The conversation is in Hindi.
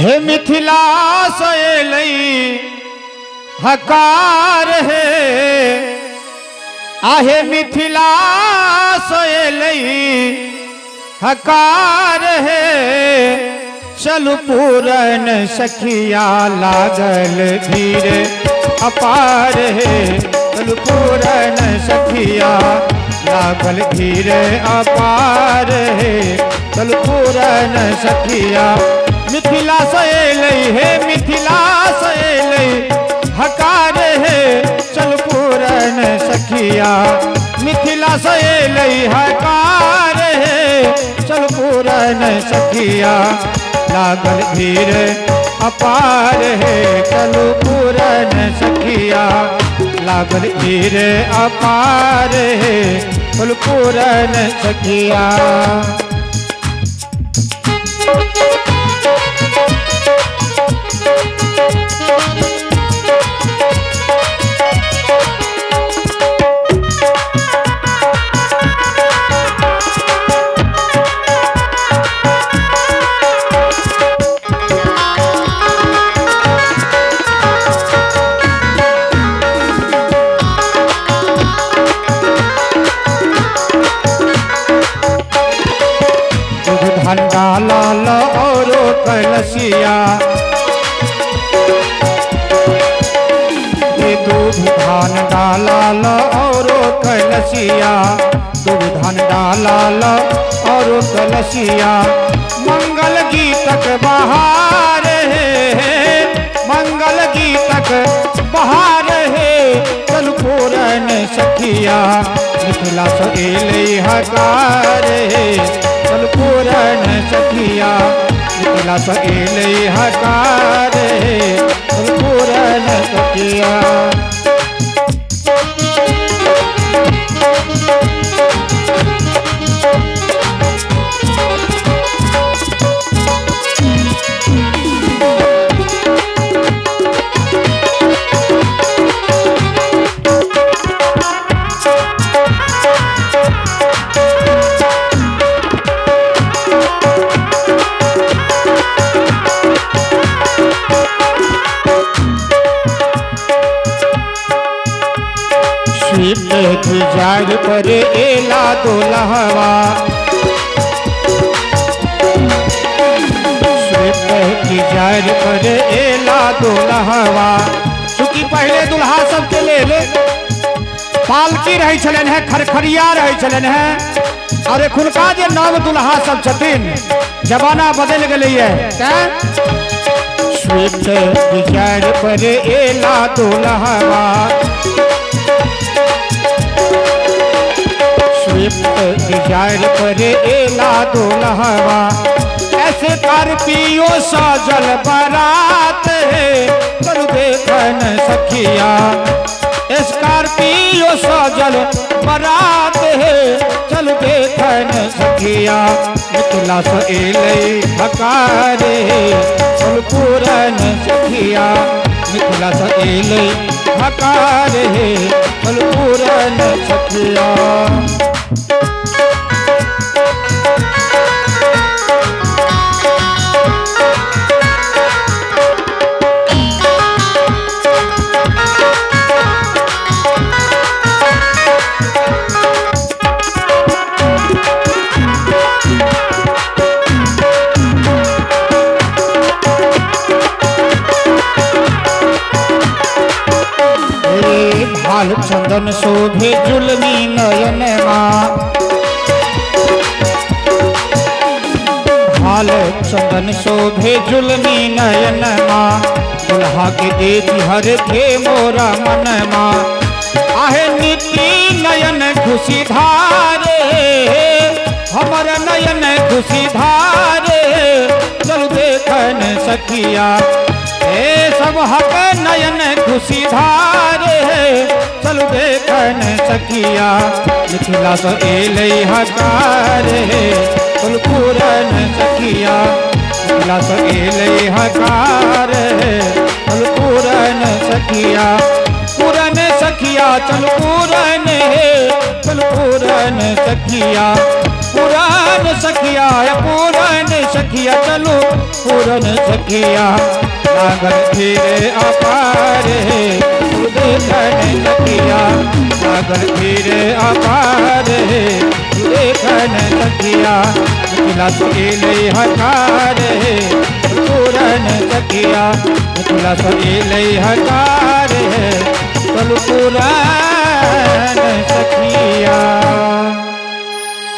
हे मिथिला सोएलई हकार है आहे मिथिला सोएलई हकार है चलु पूरन सखिया लागल धीर अपार है चलु पूरन सखिया लागल धीर अपार है चलु पूरन सखिया मिथिला सोएलई है मिथिला सोएलई हकार है चल पूरन सखिया मिथिला सोएलई हकार है चल पूरन सखिया लागल धीर अपार है चल पूरन सखिया लागल धीर अपार है चल पूरन सखिया। लाल और कलसिया दूध धान डालाल और कलसिया दूध धान डालाल और कलसिया मंगल गीतक बहार है मंगल गीतक बहार है चल पूरन सखिया मिथिला सोएलई हकार है चल पूरन सखिया मिथिला सोएलई हकार है चल पूरन सखिया। जाग पर एला दुल्हवा की जाग पर एला दुल्हवा चूंकि पहले दुल्हा सबके ले पालकी रही छलन है खरखरिया रही छलन है और खुनका जे नव दुल्हा सब छथिन जमाना बदल गई है स्विफ्ट की जाग पर एला दुल्हवा डिजायर पर एला दुल्हवा ऐसे स्कॉर्पियो सजल बारात है चल देखन सखिया स्कॉर्पियो सजल बारात है चल देखन सखिया मिथिला सोएलई हकार है चल पूरन सखिया मिथिला सोएलई हकार है चल पूरन सखिया। भाल चंदन शोभे जुलमी नयन भाल चंदन शोभे जुलमी नयन दुल्हा के देती हर थे मोरा मन आहे नीति नयन खुशी धारे हमर नयन खुशी धारे चल देखन सखिया सब हक नयन खुशी धारे चल देखन सखिया मिथिला सोएलई हकार है चल पूरन सखिया मिथिला सोएलई हकार है चल पूरन सखिया पूरन सखिया चल पूरन है चल पूरन सखिया पुरान सखिया पुरान सखिया चलो पूरन सखिया लागल धीरे अपार देखन सखिया लागल धीरे अपार देखन सखिया मिथिला सहेले हकार पूरन सखिया मिथिला सहेले हकार चल पूरन सखिया।